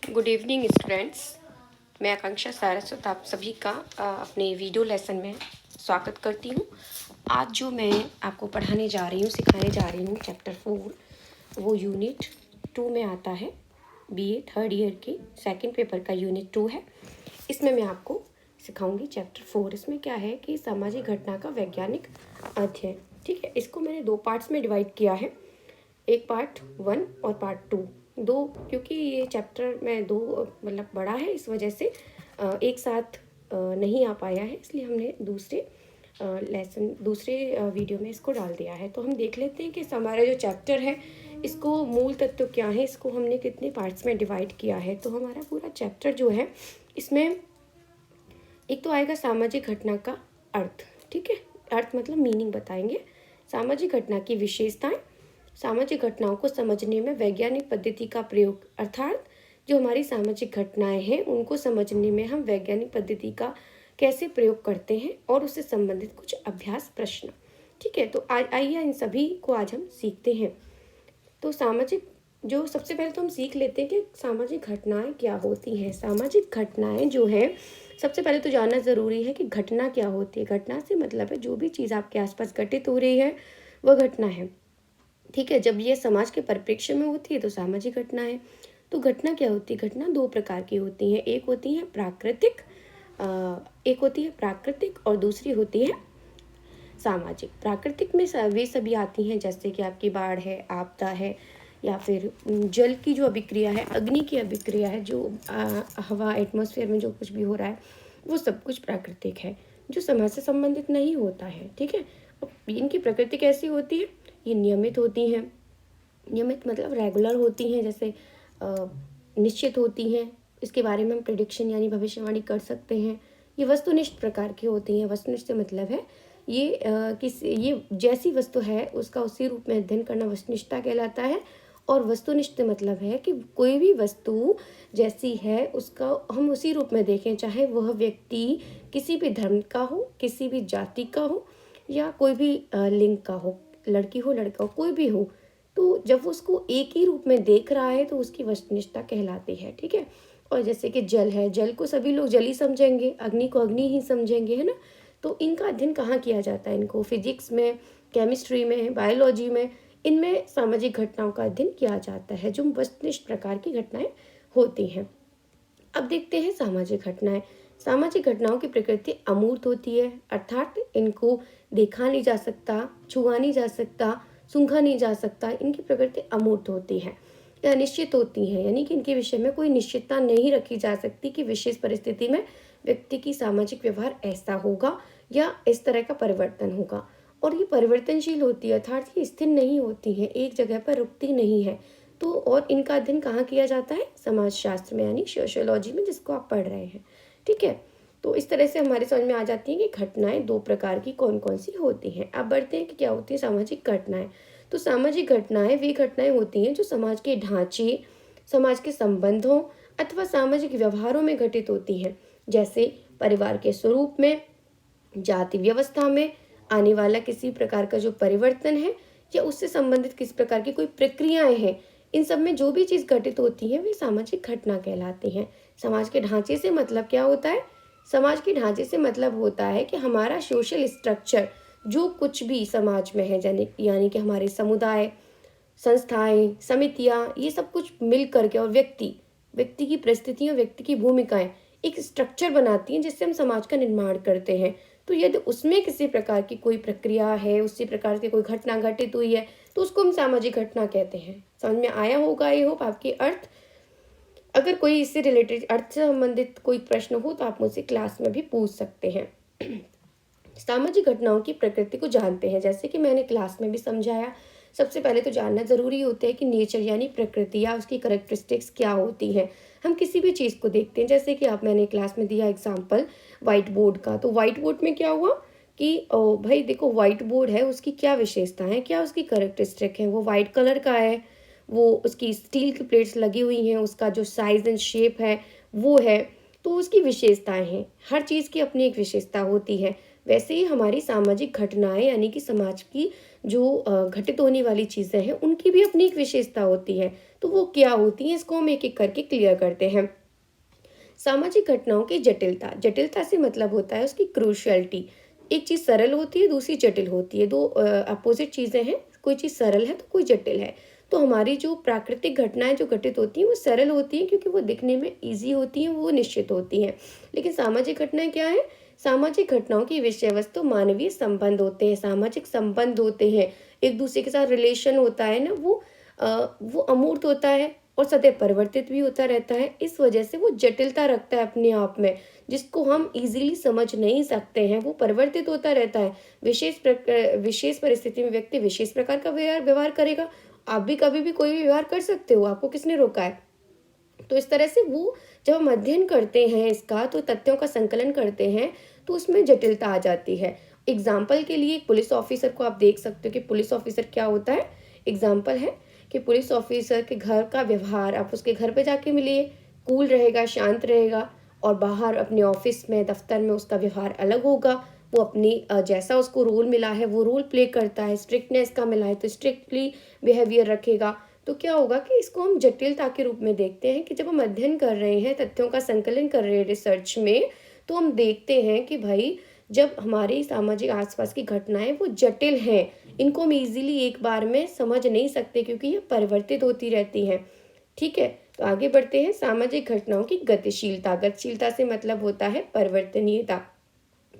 Good evening students. मैं आकांक्षा सारस्वत आप सभी का अपने वीडियो लेसन में स्वागत करती हूँ। आज जो मैं आपको पढ़ाने जा रही हूँ, सिखाने जा रही हूँ चैप्टर 4, वो यूनिट 2 में आता है। बीए थर्ड ईयर के सेकंड पेपर का यूनिट 2 है। इसमें मैं आपको सिखाऊंगी चैप्टर 4। इसमें क्या है कि सामाजिक घटना का वैज्ञानिक अध्ययन। ठीक है, इसको मैंने 2 पार्ट्स में डिवाइड किया है, एक पार्ट 1 और पार्ट 2। दो, क्योंकि ये चैप्टर में दो मतलब बड़ा है, इस वजह से एक साथ नहीं आ पाया है, इसलिए हमने दूसरे वीडियो में इसको डाल दिया है। तो हम देख लेते हैं कि हमारा जो चैप्टर है, इसको मूल तत्व क्या है, इसको हमने कितने पार्ट्स में डिवाइड किया है। तो हमारा पूरा चैप्टर जो है, इसमें एक तो आएगा सामाजिक घटना का अर्थ। ठीक है, अर्थ मतलब मीनिंग बताएंगे। सामाजिक घटना की विशेषताएं, सामाजिक घटनाओं को समझने में वैज्ञानिक पद्धति का प्रयोग, अर्थात जो हमारी सामाजिक घटनाएं हैं उनको समझने में हम वैज्ञानिक पद्धति का कैसे प्रयोग करते हैं और उससे संबंधित कुछ अभ्यास प्रश्न। ठीक है, तो आइए इन सभी को आज हम सीखते हैं। तो सबसे पहले तो हम सीख लेते हैं कि सामाजिक घटनाएं क्या होती हैं। सामाजिक घटनाएं जो है, सबसे पहले तो जानना ज़रूरी है कि घटना क्या होती है। घटना से मतलब है जो भी चीज़ आपके आसपास घटित हो रही है वह घटना है। ठीक है, जब ये समाज के परिप्रेक्ष्य में होती है तो सामाजिक घटना है। तो घटना क्या होती है? घटना दो प्रकार की होती हैं, एक होती है प्राकृतिक और दूसरी होती है सामाजिक। प्राकृतिक में वे सभी आती हैं, जैसे कि आपकी बाढ़ है, आपदा है, या फिर जल की जो अभिक्रिया है, अग्नि की अभिक्रिया है, जो हवा एटमॉस्फेयर में जो कुछ भी हो रहा है वो सब कुछ प्राकृतिक है, जो समाज से संबंधित नहीं होता है। ठीक है, इनकी प्रकृति कैसी होती है? ये नियमित होती हैं। नियमित मतलब रेगुलर होती हैं, जैसे निश्चित होती हैं। इसके बारे में हम प्रेडिक्शन यानी भविष्यवाणी कर सकते हैं। ये वस्तुनिष्ठ प्रकार की होती हैं। वस्तुनिष्ठ से मतलब है ये जैसी वस्तु है उसका उसी रूप में अध्ययन करना वस्तुनिष्ठता कहलाता है। और वस्तुनिष्ठ से मतलब है कि कोई भी वस्तु जैसी है उसका हम उसी रूप में देखें, चाहे वह व्यक्ति किसी भी धर्म का हो, किसी भी जाति का हो, या कोई भी लिंग का हो, लड़की हो लड़का हो, कोई भी हो। तो जब वो उसको एक ही रूप में देख रहा है तो उसकी वस्तुनिष्ठता कहलाती है। ठीक है, और जैसे कि जल है, जल को सभी लोग जल ही समझेंगे, अग्नि को अग्नि ही समझेंगे, है ना। तो इनका अध्ययन कहाँ किया जाता है? इनको फिजिक्स में, केमिस्ट्री में, बायोलॉजी में, इनमें सामाजिक घटनाओं का अध्ययन किया जाता है, जो वस्तुनिष्ठ प्रकार की घटनाएं होती हैं। अब देखते हैं सामाजिक घटनाएं। सामाजिक घटनाओं की प्रकृति अमूर्त होती है, अर्थात इनको देखा नहीं जा सकता, छुआ नहीं जा सकता, सूंघा नहीं जा सकता। इनकी प्रकृति अमूर्त होती है या निश्चित होती है, यानी कि इनके विषय में कोई निश्चितता नहीं रखी जा सकती कि विशेष परिस्थिति में व्यक्ति की सामाजिक व्यवहार ऐसा होगा या इस तरह का परिवर्तन होगा। और ये परिवर्तनशील होती है, अर्थात ये स्थिर नहीं होती है, एक जगह पर रुकती नहीं है। तो और इनका अध्ययन कहाँ किया जाता है? समाजशास्त्र में, यानी सोशियोलॉजी में, जिसको आप पढ़ रहे हैं। ठीक है, तो इस तरह से हमारे समझ में आ जाती है कि घटनाएं दो प्रकार की कौन कौन सी होती हैं। अब बढ़ते हैं कि क्या होती है सामाजिक घटनाएं। तो सामाजिक घटनाएं वे घटनाएं होती हैं जो समाज के ढांचे, समाज के संबंधों अथवा सामाजिक व्यवहारों में घटित होती हैं, जैसे परिवार के स्वरूप में, जाति व्यवस्था में आने वाला किसी प्रकार का जो परिवर्तन है, या उससे संबंधित किस प्रकार की कोई प्रक्रियाएं हैं। इन सब में जो भी चीज़ घटित होती है वे सामाजिक घटना कहलाती हैं। समाज के ढांचे से मतलब क्या होता है? समाज के ढांचे से मतलब होता है कि हमारा सोशल स्ट्रक्चर जो कुछ भी समाज में है, यानी कि हमारे समुदाय, संस्थाएं, समितियां, ये सब कुछ मिल करके, और व्यक्ति की परिस्थितियां, व्यक्ति की भूमिकाएं एक स्ट्रक्चर बनाती हैं जिससे हम समाज का निर्माण करते हैं। तो यदि उसमें किसी प्रकार की कोई प्रक्रिया है, उसी प्रकार की कोई घटना घटित हुई है, तो उसको हम सामाजिक घटना कहते हैं। समझ में आया होगा, आई होप आपके अर्थ। अगर कोई इससे रिलेटेड, अर्थ से संबंधित कोई प्रश्न हो तो आप मुझसे क्लास में भी पूछ सकते हैं। सामाजिक घटनाओं की प्रकृति को जानते हैं, जैसे कि मैंने क्लास में भी समझाया। सबसे पहले तो जानना जरूरी होता है कि नेचर यानी प्रकृति या उसकी करैक्टरिस्टिक्स क्या होती है। हम किसी भी चीज़ को देखते हैं, जैसे कि मैंने क्लास में दिया एग्जाम्पल व्हाइट बोर्ड का। तो व्हाइट बोर्ड में क्या हुआ कि भाई देखो, व्हाइट बोर्ड है, उसकी क्या विशेषता है, क्या उसकी करैक्टरिस्टिक है? वो व्हाइट कलर का है, वो उसकी स्टील की प्लेट्स लगी हुई हैं, उसका जो साइज एंड शेप है वो है, तो उसकी विशेषताएं हैं। हर चीज़ की अपनी एक विशेषता होती है। वैसे ही हमारी सामाजिक घटनाएं यानी कि समाज की जो घटित होने वाली चीज़ें हैं उनकी भी अपनी एक विशेषता होती है। तो वो क्या होती हैं इसको हम एक एक करके क्लियर करते हैं। सामाजिक घटनाओं की जटिलता, जटिलता से मतलब होता है उसकी क्रूशियलिटी। एक चीज़ सरल होती है, दूसरी जटिल होती है। दो अपोजिट चीज़ें हैं, कोई चीज़ सरल है तो कोई जटिल है। तो हमारी जो प्राकृतिक घटनाएं जो घटित होती हैं वो सरल होती हैं क्योंकि वो दिखने में ईजी होती हैं, वो निश्चित होती हैं। लेकिन सामाजिक घटनाएं क्या है? सामाजिक घटनाओं की विषय वस्तु मानवीय संबंध होते हैं, सामाजिक संबंध होते हैं, एक दूसरे के साथ रिलेशन होता है ना, वो अमूर्त होता है और सदैव परिवर्तित भी होता रहता है। इस वजह से वो जटिलता रखता है अपने आप में, जिसको हम इजीली समझ नहीं सकते हैं। वो परिवर्तित होता रहता है। विशेष परिस्थिति में व्यक्ति विशेष प्रकार का व्यवहार व्यवहार करेगा। आप भी कभी भी कोई भी व्यवहार कर सकते हो, आपको किसने रोका है? तो इस तरह से वो जब हम अध्ययन करते हैं इसका, तो तथ्यों का संकलन करते हैं, तो उसमें जटिलता आ जाती है। एग्जाम्पल के लिए एक पुलिस ऑफिसर को आप देख सकते हो कि पुलिस ऑफिसर क्या होता है। एग्जाम्पल है कि पुलिस ऑफिसर के घर का व्यवहार, आप उसके घर पे जाके मिलिए, कूल रहेगा, शांत रहेगा, और बाहर अपने ऑफिस में, दफ्तर में उसका व्यवहार अलग होगा। वो अपनी जैसा उसको रोल मिला है वो रोल प्ले करता है, स्ट्रिक्टनेस का मिला है तो स्ट्रिक्टली बिहेवियर रखेगा। तो क्या होगा कि इसको हम जटिलता के रूप में देखते हैं कि जब हम अध्ययन कर रहे हैं, तथ्यों का संकलन कर रहे हैं रिसर्च में, तो हम देखते हैं कि भाई जब हमारी सामाजिक आसपास की घटनाएं वो जटिल हैं, इनको हम इजीली एक बार में समझ नहीं सकते क्योंकि ये परिवर्तित होती रहती हैं। ठीक है, तो आगे बढ़ते हैं। सामाजिक घटनाओं की गतिशीलता, गतिशीलता से मतलब होता है परिवर्तनीयता।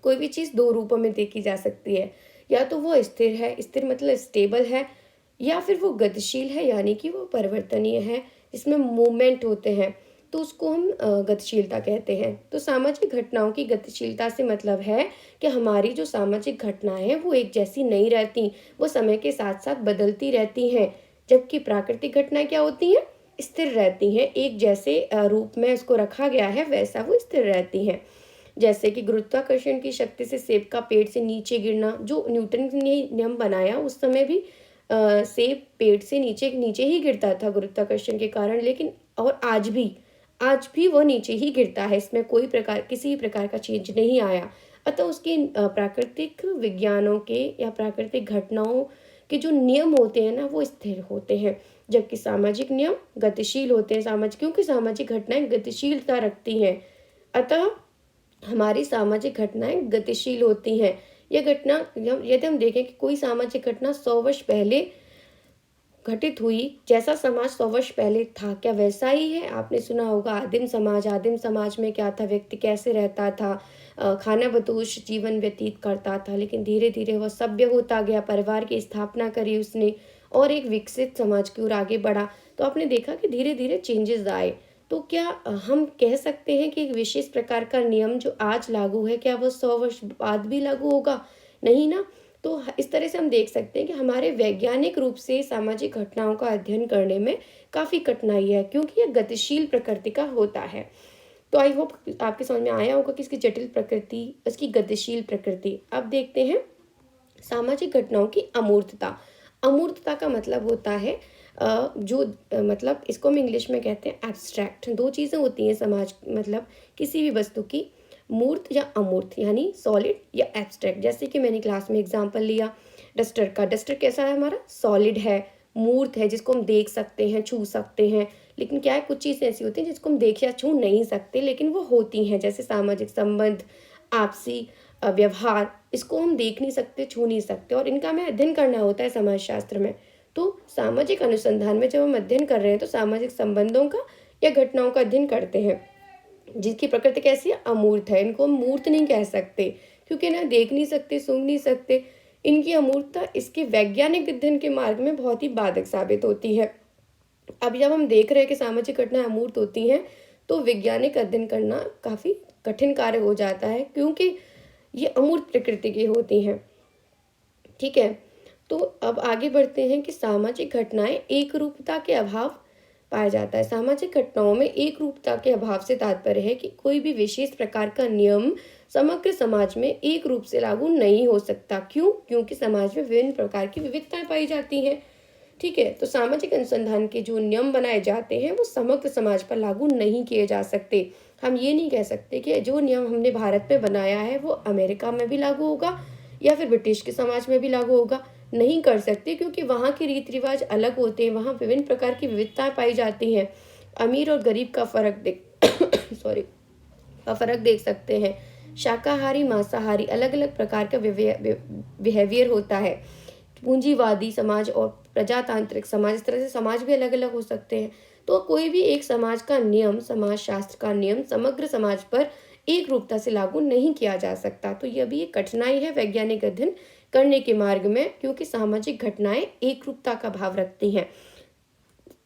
कोई भी चीज़ दो रूपों में देखी जा सकती है, या तो वो स्थिर है, स्थिर मतलब स्टेबल है, या फिर वो गतिशील है यानी कि वो परिवर्तनीय है, इसमें मूवमेंट होते हैं, तो उसको हम गतिशीलता कहते हैं। तो सामाजिक घटनाओं की गतिशीलता से मतलब है कि हमारी जो सामाजिक घटनाएं हैं वो एक जैसी नहीं रहती, वो समय के साथ साथ बदलती रहती हैं। जबकि प्राकृतिक घटनाएं क्या होती हैं? स्थिर रहती हैं, एक जैसे रूप में इसको रखा गया है वैसा वो स्थिर रहती हैं। जैसे कि गुरुत्वाकर्षण की शक्ति से सेब का पेड़ से नीचे गिरना, जो न्यूटन ने नियम बनाया उस समय भी सेब पेड़ से नीचे नीचे ही गिरता था गुरुत्वाकर्षण के कारण, लेकिन और आज भी वो नीचे ही गिरता है, इसमें कोई प्रकार किसी प्रकार का चेंज नहीं आया। अतः उसके प्राकृतिक विज्ञानों के या प्राकृतिक घटनाओं के जो नियम होते हैं ना वो स्थिर होते हैं, जबकि सामाजिक नियम गतिशील होते हैं। क्योंकि सामाजिक घटनाएं गतिशीलता रखती हैं, अतः हमारी सामाजिक घटनाएं गतिशील होती हैं। यह घटना यदि हम देखें कि कोई सामाजिक घटना 100 वर्ष पहले घटित हुई, जैसा समाज 100 वर्ष पहले था क्या वैसा ही है? आपने सुना होगा आदिम समाज में क्या था, व्यक्ति कैसे रहता था, खानाबदोश जीवन व्यतीत करता था, लेकिन धीरे धीरे वह सभ्य होता गया, परिवार की स्थापना करी उसने और एक विकसित समाज की ओर आगे बढ़ा। तो आपने देखा कि धीरे धीरे चेंजेस आए। तो क्या हम कह सकते हैं कि एक विशेष प्रकार का नियम जो आज लागू है क्या वो 100 वर्ष बाद भी लागू होगा? नहीं ना। तो इस तरह से हम देख सकते हैं कि हमारे वैज्ञानिक रूप से सामाजिक घटनाओं का अध्ययन करने में काफ़ी कठिनाई है, क्योंकि यह गतिशील प्रकृति का होता है। तो आई होप आपके समझ में आया होगा कि इसकी जटिल प्रकृति, इसकी गतिशील प्रकृति। अब देखते हैं सामाजिक घटनाओं की अमूर्तता। अमूर्तता का मतलब होता है मतलब इसको हम इंग्लिश में कहते हैं एब्स्ट्रैक्ट। दो चीज़ें होती हैं समाज, मतलब किसी भी वस्तु की, मूर्त या अमूर्त, यानी सॉलिड या एब्स्ट्रैक्ट। जैसे कि मैंने क्लास में एग्जांपल लिया डस्टर का। डस्टर कैसा है हमारा? सॉलिड है, मूर्त है, जिसको हम देख सकते हैं, छू सकते हैं। लेकिन क्या है, कुछ चीज़ें ऐसी होती हैं जिसको हम देख या छू नहीं सकते, लेकिन वो होती हैं, जैसे सामाजिक संबंध, आपसी व्यवहार, इसको हम देख नहीं सकते, छू नहीं सकते, और इनका हमें अध्ययन करना होता है समाजशास्त्र में। तो सामाजिक अनुसंधान में जब हम अध्ययन कर रहे हैं तो सामाजिक संबंधों का या घटनाओं का अध्ययन करते हैं जिसकी प्रकृति कैसी है? अमूर्त है। इनको हम मूर्त नहीं कह सकते क्योंकि ना देख नहीं सकते, सूंघ नहीं सकते। इनकी अमूर्तता इसके वैज्ञानिक अध्ययन के मार्ग में बहुत ही बाधक साबित होती है। अब जब हम देख रहे हैं कि सामाजिक घटनाएं अमूर्त होती हैं तो वैज्ञानिक अध्ययन करना काफ़ी कठिन कार्य हो जाता है, क्योंकि ये अमूर्त प्रकृति की होती हैं। ठीक है, तो अब आगे बढ़ते हैं कि सामाजिक घटनाएं एक रूपता के अभाव पाया जाता है। सामाजिक घटनाओं में एक रूपता के अभाव से तात्पर्य है कि कोई भी विशेष प्रकार का नियम समग्र समाज में एक रूप से लागू नहीं हो सकता। क्यों? क्योंकि समाज में विभिन्न प्रकार की विविधताएं पाई जाती हैं। ठीक है। तो सामाजिक अनुसंधान के जो नियम बनाए जाते हैं वो समग्र समाज पर लागू नहीं किए जा सकते। हम ये नहीं कह सकते कि जो नियम हमने भारत में बनाया है वो अमेरिका में भी लागू होगा या फिर ब्रिटिश के समाज में भी लागू होगा। नहीं कर सकते, क्योंकि वहाँ के रीति रिवाज अलग होते हैं, वहाँ विभिन्न प्रकार की विविधताएं पाई जाती हैं। अमीर और गरीब का फर्क देख सॉरी का फर्क देख सकते हैं। शाकाहारी मांसाहारी अलग अलग प्रकार का बिहेवियर होता है। पूंजीवादी समाज और प्रजातांत्रिक समाज, इस तरह से समाज भी अलग अलग हो सकते हैं। तो कोई भी एक समाज का नियम, समाज शास्त्र का नियम समग्र समाज पर एक रूपता से लागू नहीं किया जा सकता। तो यह भी एक कठिनाई है वैज्ञानिक अध्ययन करने के मार्ग में, क्योंकि सामाजिक घटनाएं एक रूपता का भाव रखती हैं।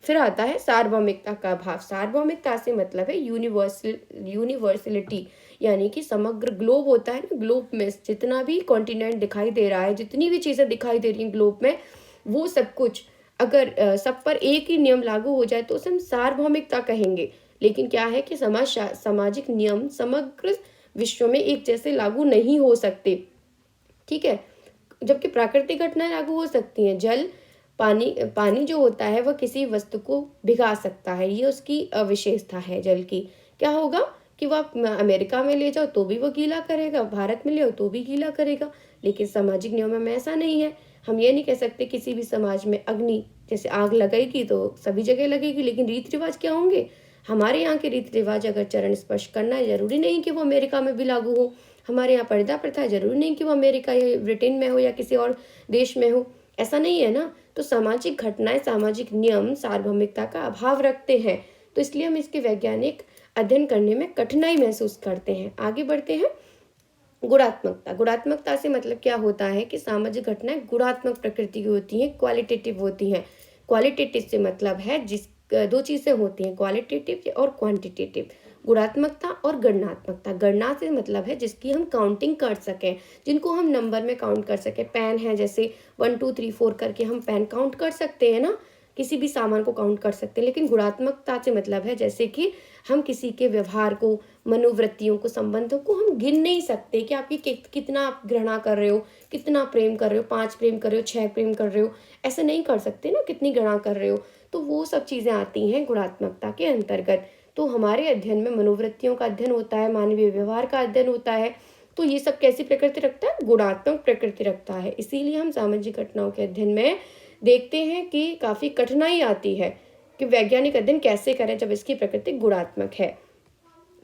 फिर आता है सार्वभौमिकता का भाव। सार्वभौमिकता से मतलब है यूनिवर्सलिटी, यानी कि समग्र ग्लोब होता है ना, ग्लोब में जितना भी कॉन्टिनेंट दिखाई दे रहा है, जितनी भी चीजें दिखाई दे रही हैं ग्लोब में, वो सब कुछ अगर सब पर एक ही नियम लागू हो जाए तो उसे हम सार्वभौमिकता कहेंगे। लेकिन क्या है कि सामाजिक नियम समग्र विश्व में एक जैसे लागू नहीं हो सकते, ठीक है। जबकि प्राकृतिक घटनाएं लागू हो सकती हैं। जल, पानी जो होता है वह किसी वस्तु को भिगा सकता है, ये उसकी विशेषता है जल की। क्या होगा कि वह आप अमेरिका में ले जाओ तो भी वो गीला करेगा, भारत में ले आओ तो भी गीला करेगा। लेकिन सामाजिक नियमों में ऐसा नहीं है। हम ये नहीं कह सकते किसी भी समाज में अग्नि, जैसे आग लगेगी तो सभी जगह लगेगी, लेकिन रीति रिवाज क्या होंगे। हमारे यहाँ के रीति रिवाज, अगर चरण स्पर्श करना है, जरूरी नहीं कि वो अमेरिका में भी लागू हो। हमारे यहाँ पर्दा प्रथा है, जरूरी नहीं कि वो अमेरिका या ब्रिटेन में हो या किसी और देश में हो, ऐसा नहीं है ना। तो सामाजिक घटनाएं, सामाजिक नियम सार्वभौमिकता का अभाव रखते हैं, तो इसलिए हम इसके वैज्ञानिक अध्ययन करने में कठिनाई महसूस करते हैं। आगे बढ़ते हैं। गुणात्मकता। गुणात्मकता से मतलब क्या होता है कि सामाजिक घटनाएं गुणात्मक प्रकृति की होती हैं, क्वालिटेटिव होती हैं। क्वालिटेटिव से मतलब है जिस दो चीजें होती हैं, क्वालिटेटिव और क्वांटिटेटिव। गुणात्मकता और गणनात्मकता। गणना से मतलब है जिसकी हम काउंटिंग कर सकें, जिनको हम नंबर में काउंट कर सकें। पेन है, जैसे 1 2 3 4 करके हम पेन काउंट कर सकते हैं ना, किसी भी सामान को काउंट कर सकते हैं। लेकिन गुणात्मकता से मतलब है जैसे कि हम किसी के व्यवहार को, मनोवृत्तियों को, संबंधों को हम गिन नहीं सकते कि आपकी कितना आप घृणा कर रहे हो, कितना प्रेम कर रहे हो, 5 प्रेम कर रहे हो, 6 प्रेम कर रहे हो, ऐसे नहीं कर सकते ना, कितनी घृणा कर रहे हो। तो वो सब चीज़ें आती हैं गुणात्मकता के अंतर्गत। तो हमारे अध्ययन में मनोवृत्तियों का अध्ययन होता है, मानवीय व्यवहार का अध्ययन होता है। तो ये सब कैसी प्रकृति रखता है, गुणात्मक प्रकृति रखता है। इसीलिए हम सामाजिक घटनाओं के अध्ययन में देखते हैं कि काफ़ी कठिनाई आती है कि वैज्ञानिक अध्ययन कैसे करें जब इसकी प्रकृति गुणात्मक है।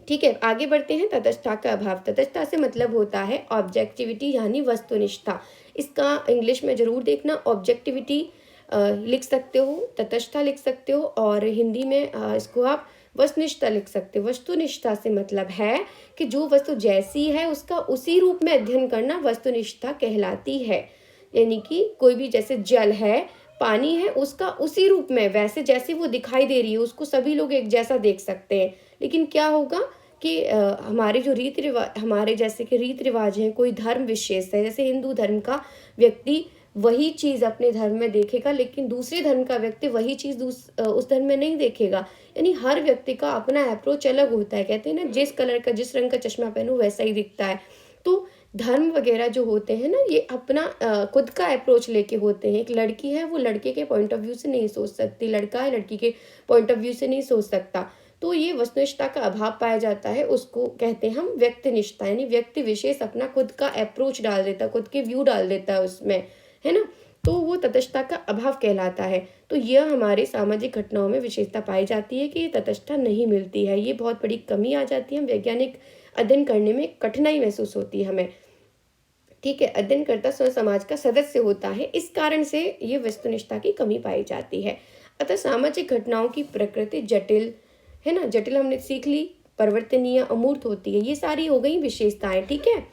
ठीक है, आगे बढ़ते हैं। तटस्थता का अभाव। तटस्थता से मतलब होता है ऑब्जेक्टिविटी, यानी वस्तुनिष्ठता। इसका इंग्लिश में जरूर देखना, ऑब्जेक्टिविटी लिख सकते हो, तटस्थता लिख सकते हो, और हिंदी में इसको आप वस्तुनिष्ठता लिख सकते हो। वस्तुनिष्ठता से मतलब है कि जो वस्तु जैसी है उसका उसी रूप में अध्ययन करना वस्तुनिष्ठता कहलाती है। यानी कि कोई भी, जैसे जल है, पानी है, उसका उसी रूप में, वैसे जैसे वो दिखाई दे रही है, उसको सभी लोग एक जैसा देख सकते हैं। लेकिन क्या होगा कि हमारे जो रीति रिवाज, हमारे जैसे कि रीति रिवाज हैं, कोई धर्म विशेष है, जैसे हिंदू धर्म का व्यक्ति वही चीज़ अपने धर्म में देखेगा, लेकिन दूसरे धर्म का व्यक्ति वही चीज़ उस धर्म में नहीं देखेगा। यानी हर व्यक्ति का अपना अप्रोच अलग होता है। कहते हैं ना, जिस कलर का, जिस रंग का चश्मा पहनो वैसा ही दिखता है। तो धर्म वगैरह जो होते हैं ना, ये अपना खुद का अप्रोच लेके होते हैं। एक लड़की है, वो लड़के के पॉइंट ऑफ व्यू से नहीं सोच सकती, लड़का है, लड़की के पॉइंट ऑफ व्यू से नहीं सोच सकता। तो ये वस्तुनिष्ठता का अभाव पाया जाता है, उसको कहते हैं हम व्यक्तिनिष्ठता। यानी व्यक्ति विशेष अपना खुद का अप्रोच डाल देता है, खुद के व्यू डाल देता है उसमें, है ना। तो वो तटस्थता का अभाव कहलाता है। तो यह हमारे सामाजिक घटनाओं में विशेषता पाई जाती है कि ये तटस्थता नहीं मिलती है। ये बहुत बड़ी कमी आ जाती है, वैज्ञानिक अध्ययन करने में कठिनाई महसूस होती है हमें। ठीक है, अध्ययनकर्ता स्वयं समाज का सदस्य होता है, इस कारण से ये वस्तुनिष्ठता की कमी पाई जाती है। अतः सामाजिक घटनाओं की प्रकृति जटिल है ना, जटिल हमने सीख ली, परिवर्तनीय, अमूर्त होती है। ये सारी हो गई विशेषताएं। ठीक है,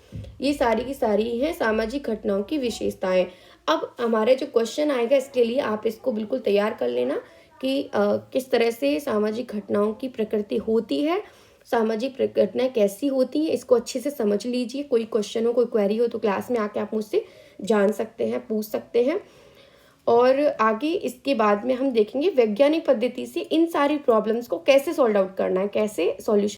ये सारी की सारी हैं सामाजिक घटनाओं की विशेषताएं। अब हमारे जो क्वेश्चन आएगा, इसके लिए आप इसको बिल्कुल तैयार कर लेना कि किस तरह से सामाजिक घटनाओं की प्रकृति होती है, सामाजिक घटनाएं कैसी होती हैं, इसको अच्छे से समझ लीजिए। कोई क्वेश्चन हो, कोई क्वेरी हो तो क्लास में आके आप मुझसे जान सकते हैं, पूछ सकते हैं। और आगे इसके बाद में हम देखेंगे वैज्ञानिक पद्धति से इन सारी प्रॉब्लम्स को कैसे सॉल्व आउट करना है, कैसे सॉल्यूशन